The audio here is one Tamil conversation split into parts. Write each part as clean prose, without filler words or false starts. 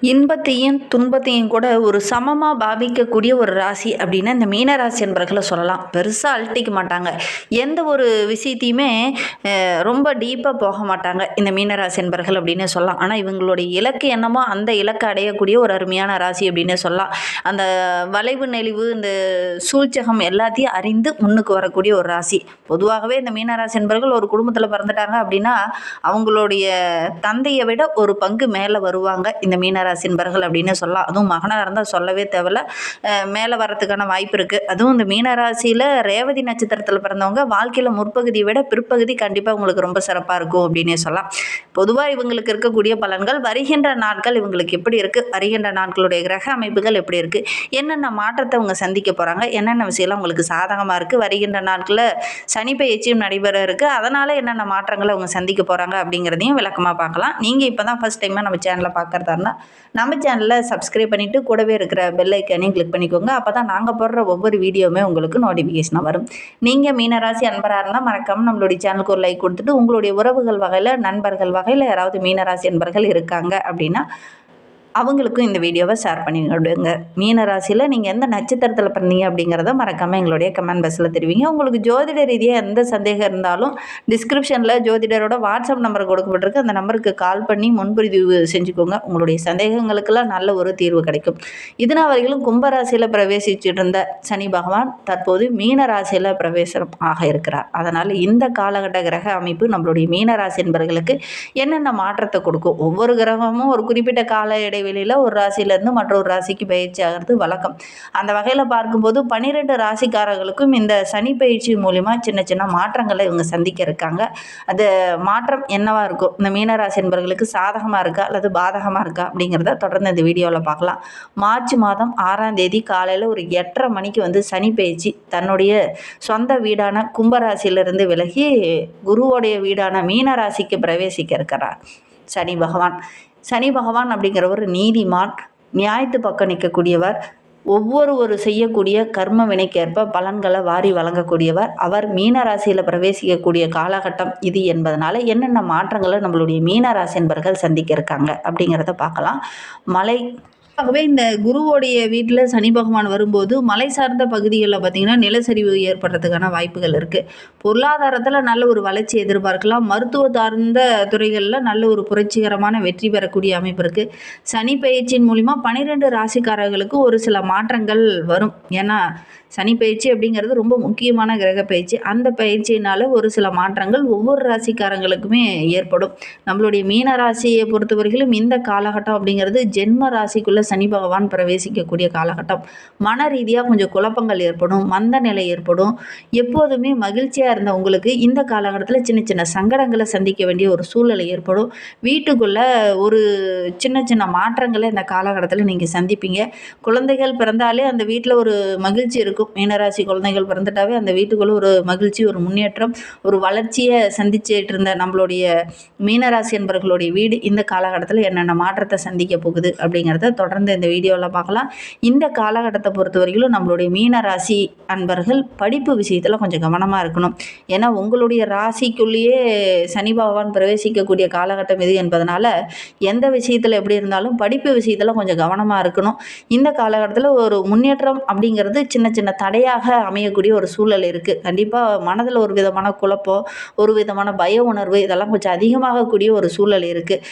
இன்பத்தையும் துன்பத்தையும் கூட ஒரு சமமா பாவிக்கக்கூடிய ஒரு ராசி அப்படின்னா இந்த மீன ராசி என்பர்களை சொல்லலாம். பெருசா அழட்டிக்க மாட்டாங்க. எந்த ஒரு விஷயத்தையுமே ரொம்ப டீப்பா போக மாட்டாங்க இந்த மீனராசி என்பர்கள் அப்படின்னு சொல்லலாம். ஆனா இவங்களுடைய இலக்கு என்னமோ அந்த இலக்கை அடையக்கூடிய ஒரு அருமையான ராசி அப்படின்னு சொல்லலாம். அந்த வளைவு நெளிவு இந்த சூழ்ச்சகம் எல்லாத்தையும் அறிந்து முன்னுக்கு வரக்கூடிய ஒரு ராசி. பொதுவாகவே இந்த மீனராசி என்பர்கள் ஒரு குடும்பத்துல பிறந்துட்டாங்க அப்படின்னா அவங்களுடைய தந்தையை விட ஒரு பங்கு மேல வருவாங்க இந்த மீனராசி என்பர்கள் அப்படின்னு சொல்லலாம். அதுவும் மகனாக இருந்தால் சொல்லவே தேவையில்ல, மேலே வரத்துக்கான வாய்ப்பு இருக்குது. அதுவும் இந்த மீனராசியில் ரேவதி நட்சத்திரத்தில் பிறந்தவங்க வாழ்க்கையில் முற்பகுதியை விட பிற்பகுதி கண்டிப்பாக உங்களுக்கு ரொம்ப சிறப்பாக இருக்கும் அப்படின்னே சொல்லலாம். பொதுவாக இவங்களுக்கு இருக்கக்கூடிய பலன்கள் வருகின்ற நாட்கள் இவங்களுக்கு எப்படி இருக்குது, வருகின்ற நாட்களுடைய கிரக அமைப்புகள் எப்படி இருக்குது, என்னென்ன மாற்றத்தை அவங்க சந்திக்க போகிறாங்க, என்னென்ன விஷயம்லாம் உங்களுக்கு சாதகமாக இருக்குது, வருகின்ற நாட்களில் சனி பயிற்சியும் நடைபெற இருக்குது, அதனால் என்னென்ன மாற்றங்களை அவங்க சந்திக்க போகிறாங்க அப்படிங்கிறதையும் விளக்கமாக பார்க்கலாம். நீங்கள் இப்போ தான் ஃபஸ்ட் டைமாக நம்ம சேனலை பார்க்குறதா இருந்தால் நம்ம சேனலை சப்ஸ்கிரைப் பண்ணிவிட்டு கூடவே இருக்கிற பெல் ஐக்கானையும் கிளிக் பண்ணிக்கோங்க. அப்போ தான் நாங்கள் போடுற ஒவ்வொரு வீடியோவுமே உங்களுக்கு நோட்டிஃபிகேஷனாக வரும். நீங்கள் மீனராசி அன்பராக இருந்தால் மறக்காமல் நம்மளுடைய சேனலுக்கு ஒரு லைக் கொடுத்துட்டு உங்களுடைய உறவுகள் வகையில் நண்பர்கள் வகையில் யாராவது மீனராசி அன்பர்கள் இருக்காங்க அப்படின்னா அவங்களுக்கும் இந்த வீடியோவை ஷேர் பண்ணி விடுங்க. மீன ராசியில் நீங்கள் எந்த நட்சத்திரத்தில் பிறந்தீங்க அப்படிங்கிறத மறக்காமல் எங்களுடைய கமெண்ட் பாக்ஸில் தெரிவிங்க. உங்களுக்கு ஜோதிட ரீதியாக எந்த சந்தேகம் இருந்தாலும் டிஸ்கிரிப்ஷனில் ஜோதிடரோட வாட்ஸ்அப் நம்பர் கொடுக்கப்பட்டிருக்கு. அந்த நம்பருக்கு கால் பண்ணி முன்பதிவு செஞ்சுக்கோங்க. உங்களுடைய சந்தேகங்களுக்கெல்லாம் நல்ல ஒரு தீர்வு கிடைக்கும். இதனால் வரையிலும் கும்பராசியில் பிரவேசிச்சுட்டு இருந்த சனி பகவான் தற்போது மீன ராசியில் பிரவேசம் ஆக இருக்கிறார். அதனால் இந்த காலகட்ட கிரக அமைப்பு நம்மளுடைய மீன ராசி என்பவர்களுக்கு என்னென்ன மாற்றத்தை கொடுக்கும், ஒவ்வொரு கிரகமும் ஒரு குறிப்பிட்ட கால இடைவெளியில் ஒரு ராசியிலேருந்து மற்றொரு ராசிக்கு பயிற்சி ஆகிறது வழக்கம். அந்த வகையில் பார்க்கும்போது 12 ராசிக்காரர்களுக்கும் இந்த சனி பயிற்சி மூலிமா சின்ன சின்ன மாற்றங்களை இவங்க சந்திக்க இருக்காங்க. அது மாற்றம் என்னவா இருக்கும், இந்த மீனராசி என்பவர்களுக்கு சாதகமாக இருக்கா அல்லது பாதகமாக இருக்கா அப்படிங்கிறத தொடர்ந்து இந்த வீடியோவில் பார்க்கலாம். மார்ச் மாதம் 6ஆம் தேதி காலையில் ஒரு 8:30 மணிக்கு வந்து சனி பயிற்சி தன்னுடைய சொந்த வீடான கும்பராசியிலிருந்து விலகி குருவோடைய வீடான மீனராசிக்கு பிரவேசிக்க இருக்கிறார் சனி பகவான் அப்படிங்கிற ஒரு நீதிமான், நியாயத்து பக்கம் நிற்கக்கூடியவர், ஒவ்வொரு செய்யக்கூடிய கர்ம வினைக்கேற்ப பலன்களை வாரி வழங்கக்கூடியவர். அவர் மீனராசியில் பிரவேசிக்கக்கூடிய காலகட்டம் இது என்பதனால என்னென்ன மாற்றங்களை நம்மளுடைய மீனராசி என்பர்கள் சந்திக்க இருக்காங்க அப்படிங்கிறத பார்க்கலாம். ஆகவே இந்த குருவோடைய வீட்டில் சனி பகவான் வரும்போது மலை சார்ந்த பகுதிகளில் பார்த்திங்கன்னா நிலச்சரிவு ஏற்படுறதுக்கான வாய்ப்புகள் இருக்குது. பொருளாதாரத்தில் நல்ல ஒரு வளர்ச்சி எதிர்பார்க்கலாம். மருத்துவ சார்ந்த துறைகளில் நல்ல ஒரு புரட்சிகரமான வெற்றி பெறக்கூடிய அமைப்பு இருக்குது. சனி பயிற்சியின் மூலிமா 12 ராசிக்காரர்களுக்கு ஒரு சில மாற்றங்கள் வரும். ஏன்னா சனி பயிற்சி அப்படிங்கிறது ரொம்ப முக்கியமான கிரக பயிற்சி. அந்த பயிற்சியினால் ஒரு சில மாற்றங்கள் ஒவ்வொரு ராசிக்காரங்களுக்குமே ஏற்படும். நம்மளுடைய மீன ராசியை பொறுத்தவரையிலும் இந்த காலகட்டம் அப்படிங்கிறது ஜென்ம ராசிக்குள்ளே சனி பகவான் பிரவேசிக்கக்கூடிய காலகட்டம். மன ரீதியாக கொஞ்சம் குழப்பங்கள் ஏற்படும், மந்த நிலை ஏற்படும். எப்போதுமே மகிழ்ச்சியாக இருந்த உங்களுக்கு இந்த காலகட்டத்தில் சின்ன சின்ன சங்கடங்களை சந்திக்க வேண்டிய ஒரு சூழ்நிலை ஏற்படும். வீட்டுக்குள்ளே ஒரு சின்ன சின்ன மாற்றங்களை இந்த காலகட்டத்தில் நீங்கள் சந்திப்பீங்க. குழந்தைகள் பிறந்தாலே அந்த வீட்டில் ஒரு மகிழ்ச்சி இருக்கும். மீனராசி குழந்தைகள் பிறந்துட்டாவே அந்த வீட்டுக்குள்ளே ஒரு மகிழ்ச்சி, ஒரு முன்னேற்றம், ஒரு வளர்ச்சியை சந்திச்சுட்டு இருந்த நம்மளுடைய மீனராசி என்பவர்களுடைய வீடு இந்த காலகட்டத்தில் என்னென்ன மாற்றத்தை சந்திக்க போகுது அப்படிங்கிறத தொடர்ந்து இந்த வீடியோவில் பார்க்கலாம். இந்த காலகட்டத்தை பொறுத்த வரைக்கும் நம்மளுடைய மீனராசி அன்பர்கள் படிப்பு விஷயத்தில் கொஞ்சம் கவனமாக இருக்கணும். ஏன்னா உங்களுடைய ராசிக்குள்ளேயே சனி பகவான் பிரவேசிக்கக்கூடிய காலகட்டம் இது என்பதனால எந்த விஷயத்தில் எப்படி இருந்தாலும் படிப்பு விஷயத்தில் கொஞ்சம் கவனமாக இருக்கணும். இந்த காலகட்டத்தில் ஒரு முன்னேற்றம் அப்படிங்கிறது சின்ன சின்ன தடையாக அமையக்கூடிய ஒரு சூழல் இருக்குது. கண்டிப்பாக மனதில் ஒரு விதமான குழப்பம், ஒரு விதமான பய உணர்வு இதெல்லாம் கொஞ்சம் அதிகமாகக்கூடிய ஒரு சூழல் இருக்குது.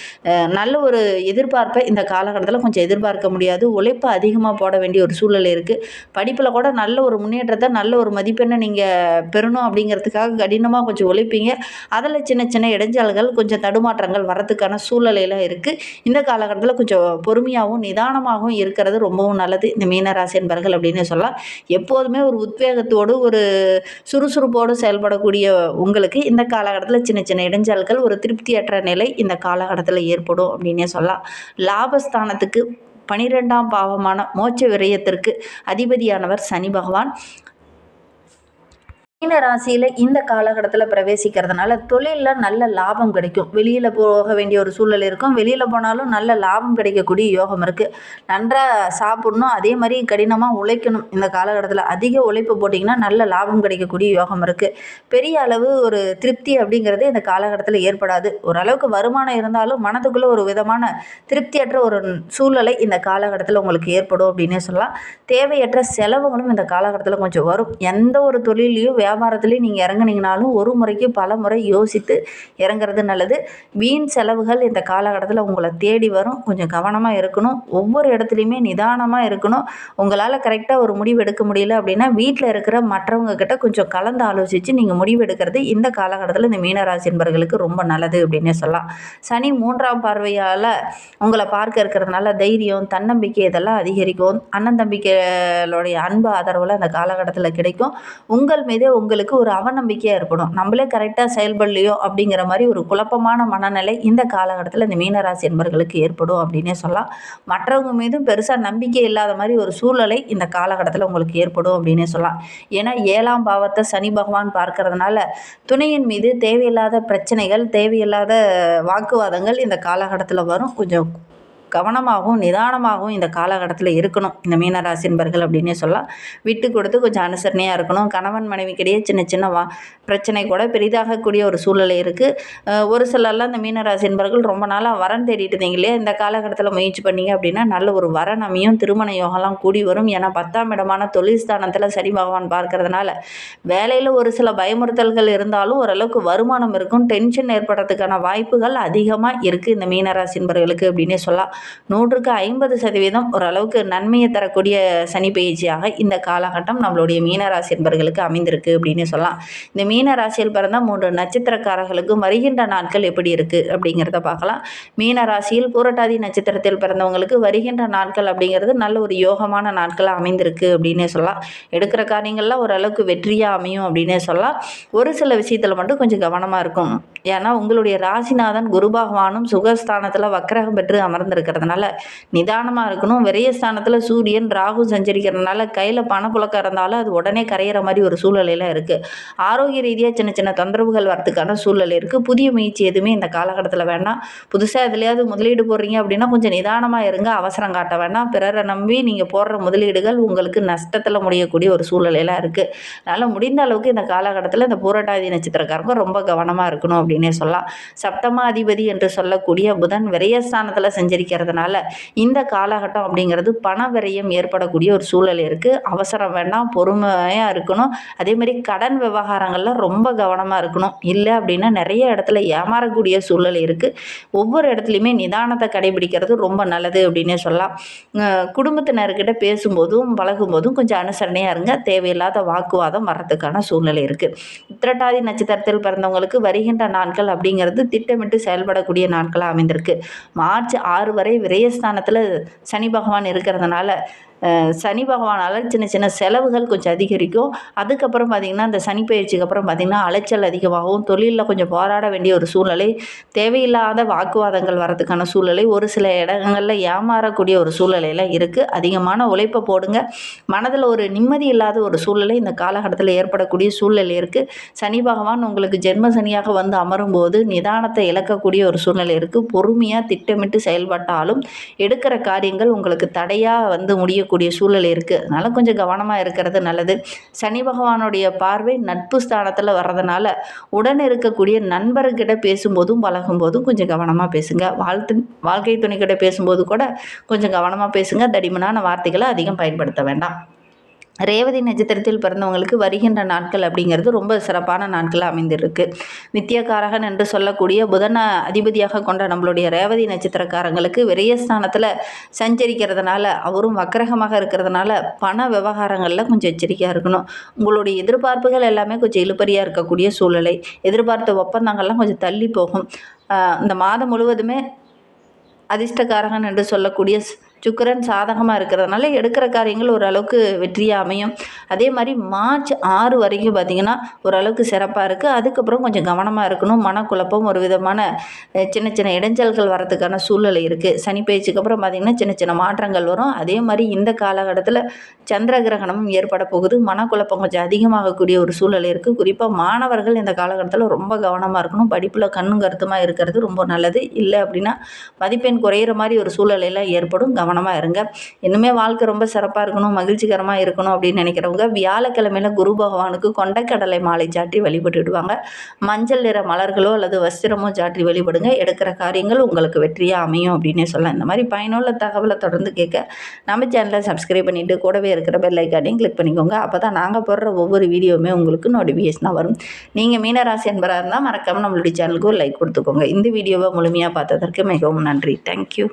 நல்ல ஒரு எதிர்பார்ப்பை இந்த காலகட்டத்தில் கொஞ்சம் எதிர்பார்க்க முடியாது. உழைப்பு அதிகமாக போட வேண்டிய ஒரு சூழல் இருக்குது. படிப்பில் கூட நல்ல ஒரு முன்னேற்றத்தை, நல்ல ஒரு மதிப்பெண்ணை நீங்கள் பெறணும் அப்படிங்கிறதுக்காக கடினமாக கொஞ்சம் உழைப்பீங்க. அதில் சின்ன சின்ன இடைஞ்சல்கள், கொஞ்சம் தடுமாற்றங்கள் வரத்துக்கான சூழ்நிலையில் இருக்குது. இந்த காலகட்டத்தில் கொஞ்சம் பொறுமையாகவும் நிதானமாகவும் இருக்கிறது ரொம்பவும் நல்லது இந்த மீனராசி என்பர்கள் அப்படின்னு சொல்லலாம். எப்போதுமே ஒரு உத்வேகத்தோடு ஒரு சுறுசுறுப்போடு செயல்படக்கூடிய உங்களுக்கு இந்த காலகட்டத்தில் சின்ன சின்ன இடைஞ்சல்கள், ஒரு திருப்தியற்ற நிலை இந்த காலகட்டத்தில் ஏற்படும் அப்படின்னே சொல்லலாம். லாபஸ்தானத்துக்கு 12ஆம் பாவமான மோட்ச விரயத்திற்கு அதிபதியானவர் சனி பகவான். மீன ராசியில் இந்த காலகட்டத்தில் பிரவேசிக்கிறதுனால தொழிலில் நல்ல லாபம் கிடைக்கும். வெளியில் போக வேண்டிய ஒரு சூழல் இருக்கும். வெளியில் போனாலும் நல்ல லாபம் கிடைக்கக்கூடிய யோகம் இருக்குது. நன்றாக சாப்பிடணும், அதே மாதிரி கடினமாக உழைக்கணும். இந்த காலகட்டத்தில் அதிக உழைப்பு போட்டிங்கன்னா நல்ல லாபம் கிடைக்கக்கூடிய யோகம் இருக்குது. பெரிய அளவு ஒரு திருப்தி அப்படிங்கிறது இந்த காலகட்டத்தில் ஏற்படாது. ஓரளவுக்கு வருமானம் இருந்தாலும் மனதுக்குள்ளே ஒரு விதமான திருப்தியற்ற ஒரு சூழ்நிலை இந்த காலகட்டத்தில் உங்களுக்கு ஏற்படும் அப்படின்னே சொல்லலாம். தேவையற்ற செலவுகளும் இந்த காலகட்டத்தில் கொஞ்சம் வரும். எந்த ஒரு தொழிலையும் வியாபாரத்துலேயும் நீங்கள் இறங்குனீங்கனாலும் ஒரு முறைக்கு பல முறை யோசித்து இறங்குறது நல்லது. வீண் செலவுகள் இந்த காலகட்டத்தில் உங்களை தேடி வரும். கொஞ்சம் கவனமாக இருக்கணும். ஒவ்வொரு இடத்துலையுமே நிதானமாக இருக்கணும். உங்களால் கரெக்டாக ஒரு முடிவு எடுக்க முடியல அப்படின்னா வீட்டில் இருக்கிற மற்றவங்க கிட்ட கொஞ்சம் கலந்து ஆலோசித்து நீங்கள் முடிவு எடுக்கிறது இந்த காலகட்டத்தில் இந்த மீனராசி என்பவர்களுக்கு ரொம்ப நல்லது அப்படின்னே சொல்லலாம். சனி 3ஆம் பார்வையால் உங்களை பார்க்க இருக்கிறதுனால தைரியம், தன்னம்பிக்கை இதெல்லாம் அதிகரிக்கும். அண்ணன் தம்பிக்கைகளுடைய அன்பு ஆதரவில் அந்த காலகட்டத்தில் கிடைக்கும். உங்கள் மீதே உங்களுக்கு ஒரு அவநம்பிக்கையாக ஏற்படும். நம்மளே கரெக்டாக செயல்படலையோ அப்படிங்கிற மாதிரி ஒரு குழப்பமான மனநிலை இந்த காலகட்டத்தில் இந்த மீனராசி என்பவர்களுக்கு ஏற்படும் அப்படின்னே சொல்லலாம். மற்றவங்க மீதும் பெருசாக நம்பிக்கை இல்லாத மாதிரி ஒரு சூழ்நிலை இந்த காலகட்டத்தில் உங்களுக்கு ஏற்படும் அப்படின்னே சொல்லலாம். ஏன்னா 7ஆம் பாவத்தை சனி பகவான் பார்க்கறதுனால துணையின் மீது தேவையில்லாத பிரச்சனைகள், தேவையில்லாத வாக்குவாதங்கள் இந்த காலகட்டத்தில் வரும். கொஞ்சம் கவனமாகவும் நிதானமாகவும் இந்த காலகட்டத்தில் இருக்கணும் இந்த மீனராசி என்பர்கள் அப்படின்னே சொல்லலாம். விட்டு கொடுத்து கொஞ்சம் அனுசரணையாக இருக்கணும். கணவன் மனைவிக்கிடையே சின்ன சின்ன பிரச்சனை கூட பெரிதாகக்கூடிய ஒரு சூழ்நிலை இருக்குது. ஒரு சிலர்லாம் இந்த மீனராசி என்பர்கள் ரொம்ப நாளாக வரன் தேடிட்டு இருந்தீங்க இல்லையா, இந்த காலகட்டத்தில் முயற்சி பண்ணிங்க அப்படின்னா நல்ல ஒரு வரன் அமையும். திருமண யோகம்லாம் கூடி வரும். ஏன்னா 10ஆம் இடமான தொழில் ஸ்தானத்தில் சனி பகவான் பார்க்கறதுனால வேலையில் ஒரு சில பயமுறுத்தல்கள் இருந்தாலும் ஓரளவுக்கு வருமானம் இருக்கும். டென்ஷன் ஏற்படுறதுக்கான வாய்ப்புகள் அதிகமாக இருக்குது இந்த மீனராசி என்பவர்களுக்கு அப்படின்னே சொல்லலாம். 100க்கு 50% ஓரளவுக்கு நன்மையை தரக்கூடிய சனி பயிற்சியாக இந்த காலகட்டம் நம்மளுடைய மீனராசி என்பவர்களுக்கு அமைந்திருக்கு அப்படின்னு சொல்லலாம். இந்த மீனராசியில் பிறந்த 3 நட்சத்திரக்காரர்களுக்கும் வருகின்ற நாட்கள் எப்படி இருக்குது அப்படிங்கிறத பார்க்கலாம். மீனராசியில் பூரட்டாதி நட்சத்திரத்தில் பிறந்தவங்களுக்கு வருகின்ற நாட்கள் அப்படிங்கிறது நல்ல ஒரு யோகமான நாட்களாக அமைந்திருக்கு அப்படின்னே சொல்லலாம். எடுக்கிற காரியங்கள்லாம் ஓரளவுக்கு வெற்றியாக அமையும் அப்படின்னே சொல்லலாம். ஒரு சில விஷயத்தில் மட்டும் கொஞ்சம் கவனமாக இருக்கும். ஏன்னா உங்களுடைய ராசிநாதன் குரு பகவானும் சுகஸ்தானத்தில் வக்கிரகம் பெற்று அமர்ந்திருக்கிறதுனால நிதானமாக இருக்கணும். விரயஸ்தானத்தில் சூரியன் ராகு சஞ்சரிக்கிறதுனால கையில் பணப்புழக்கம் இருந்தாலும் அது உடனே கரையிற மாதிரி ஒரு சூழ்நிலையில் இருக்குது. ஆரோக்கிய ரீதியாக சின்ன சின்ன தொந்தரவுகள் வரத்துக்கான சூழ்நிலை இருக்குது. புதிய முயற்சி எதுவுமே இந்த காலகட்டத்தில் வேண்டாம். புதுசாக எதுலையாவது முதலீடு போடுறீங்க அப்படின்னா கொஞ்சம் நிதானமாக இருங்க. அவசரம் காட்ட வேண்டாம். பிறரை நம்பி நீங்கள் போடுற முதலீடுகள் உங்களுக்கு நஷ்டத்தில் முடியக்கூடிய ஒரு சூழ்நிலையில் இருக்குது. அதனால் முடிந்த அளவுக்கு இந்த காலகட்டத்தில் இந்த பூரட்டாதி நட்சத்திரக்காரங்க ரொம்ப கவனமாக இருக்கணும் அப்படின்னே சொல்லலாம். சப்தமாதிபதி என்று சொல்லக்கூடிய புதன் விரயஸ்தானத்தில் செஞ்சிருக்கிறதுனால இந்த காலகட்டம் அப்படிங்கிறது பண விரயம் ஏற்படக்கூடிய ஒரு சூழல் இருக்குது. அவசரம் வேண்டாம், பொறுமையாக இருக்கணும். அதே மாதிரி கடன் விவகாரங்களில் ரொம்ப கவனமாக இருக்கணும். இல்லை அப்படின்னா நிறைய இடத்துல ஏமாறக்கூடிய சூழல் இருக்குது. ஒவ்வொரு இடத்துலையுமே நிதானத்தை கடைபிடிக்கிறது ரொம்ப நல்லது அப்படின்னே சொல்லலாம். குடும்பத்தினர்கிட்ட பேசும்போதும் பழகும்போதும் கொஞ்சம் அனுசரணையாக இருங்க. தேவையில்லாத வாக்குவாதம் வர்றதுக்கான சூழ்நிலை இருக்குது. உத்திரட்டாதி நட்சத்திரத்தில் பிறந்தவங்களுக்கு வருகின்ற நாட்கள் அப்படிங்கிறது திட்டமிட்டு செயல்படக்கூடிய நாட்களாக அமைந்திருக்கு. மார்ச் 6 வரை விரயஸ்தானத்தில் சனி பகவான் இருக்கிறதுனால சனி பகவானால் சின்ன சின்ன செலவுகள் கொஞ்சம் அதிகரிக்கும். அதுக்கப்புறம் பார்த்திங்கன்னா இந்த சனி பயிற்சிக்கு அப்புறம் பார்த்திங்கன்னா அலைச்சல் அதிகமாகவும் தொழிலில் கொஞ்சம் போராட வேண்டிய ஒரு சூழ்நிலை, தேவையில்லாத வாக்குவாதங்கள் வரதுக்கான சூழ்நிலை, ஒரு சில இடங்களில் ஏமாறக்கூடிய ஒரு சூழ்நிலையில் இருக்குது. அதிகமான உழைப்பை போடுங்க. மனதில் ஒரு நிம்மதி இல்லாத ஒரு சூழ்நிலை இந்த காலகட்டத்தில் ஏற்படக்கூடிய சூழ்நிலை இருக்குது. சனி பகவான் உங்களுக்கு ஜென்ம சனியாக வந்து அமரும்போது நிதானத்தை இழக்கக்கூடிய ஒரு சூழ்நிலை இருக்குது. பொறுமையாக திட்டமிட்டு செயல்பட்டாலும் எடுக்கிற காரியங்கள் உங்களுக்கு தடையாக வந்து முடியக்கூடிய சூழல் இருக்குது. அதனால் கொஞ்சம் கவனமாக இருக்கிறது நல்லது. சனி பகவானுடைய பார்வை நட்பு ஸ்தானத்தில் வர்றதுனால உடன் இருக்கக்கூடிய நண்பர்கிட்ட பேசும்போதும் பழகும்போதும் கொஞ்சம் கவனமாக பேசுங்க. வாழ்க்கை துணைக்கிட்ட பேசும்போது கூட கொஞ்சம் கவனமாக பேசுங்க. தடிமனான வார்த்தைகளை அதிகம் பயன்படுத்த வேண்டாம். ரேவதி நட்சத்திரத்தில் பிறந்தவங்களுக்கு வருகின்ற நாட்கள் அப்படிங்கிறது ரொம்ப சிறப்பான நாட்களாக அமைந்திருக்கு. வித்தியாகாரகன் என்று சொல்லக்கூடிய புதன அதிபதியாக கொண்ட நம்மளுடைய ரேவதி நட்சத்திரக்காரங்களுக்கு விரயஸ்தானத்தில் சஞ்சரிக்கிறதுனால அவரும் வக்கரகமாக இருக்கிறதுனால பண விவகாரங்களில் கொஞ்சம் எச்சரிக்கையாக இருக்கணும். உங்களுடைய எதிர்பார்ப்புகள் எல்லாமே கொஞ்சம் இழுபறியாக இருக்கக்கூடிய சூழ்நிலை, எதிர்பார்த்த ஒப்பந்தங்கள்லாம் கொஞ்சம் தள்ளி போகும். இந்த மாதம் முழுவதுமே அதிர்ஷ்டகாரகன் என்று சொல்லக்கூடிய சுக்கிரன் சாதகமாக இருக்கிறதுனால எடுக்கிற காரியங்கள் ஓரளவுக்கு வெற்றியாக அமையும். அதே மாதிரி மார்ச் 6 வரைக்கும் பார்த்திங்கன்னா ஓரளவுக்கு சிறப்பாக இருக்குது. அதுக்கப்புறம் கொஞ்சம் கவனமாக இருக்கணும். மனக்குழப்பம், ஒரு விதமான சின்ன சின்ன இடைஞ்சல்கள் வரதுக்கான சூழ்நிலை இருக்குது. சனி பயிற்சிக்கு அப்புறம் பார்த்திங்கன்னா சின்ன சின்ன மாற்றங்கள் வரும். அதே மாதிரி இந்த காலகட்டத்தில் சந்திர கிரகணமும் ஏற்பட போகுது. மனக்குழப்பம் கொஞ்சம் அதிகமாகக்கூடிய ஒரு சூழ்நிலை இருக்குது. குறிப்பாக மாணவர்கள் இந்த காலகட்டத்தில் ரொம்ப கவனமாக இருக்கணும். படிப்பில் கண்ணும் கருத்துமாக இருக்கிறது ரொம்ப நல்லது. இல்லை அப்படின்னா மதிப்பெண் குறையிற மாதிரி ஒரு சூழ்நிலையெல்லாம் ஏற்படும். கவனமாக இருங்க. இன்னுமே வாழ்க்கை ரொம்ப சிறப்பாக இருக்கணும், மகிழ்ச்சிகரமாக இருக்கணும் அப்படின்னு நினைக்கிறவங்க வியாழக்கிழமையில குரு பகவானுக்கு கொண்டைக்கடலை மாலை சாற்றி வழிபட்டுடுவாங்க. மஞ்சள் நிற மலர்களோ அல்லது வஸ்திரமோ சாற்றி வழிபடுங்க. எடுக்கிற காரியங்கள் உங்களுக்கு வெற்றியாக அமையும் அப்படின்னே சொல்லலாம். இந்த மாதிரி பயனுள்ள தகவலை தொடர்ந்து கேட்க நம்ம சேனலை சப்ஸ்கிரைப் பண்ணிவிட்டு கூடவே இருக்கிற பெல் ஐக்கானையும் கிளிக் பண்ணிக்கோங்க. அப்போ தான் நாங்கள் போடுற ஒவ்வொரு வீடியோவுமே உங்களுக்கு நோட்டிஃபிகேஷனாக வரும். நீங்கள் மீனராசி என்பதாக இருந்தால் மறக்காமல் நம்மளுடைய சேனலுக்கு ஒரு லைக் கொடுத்துக்கோங்க. இந்த வீடியோவை முழுமையாக பார்த்ததற்கு மிகவும் நன்றி. தேங்க்யூ.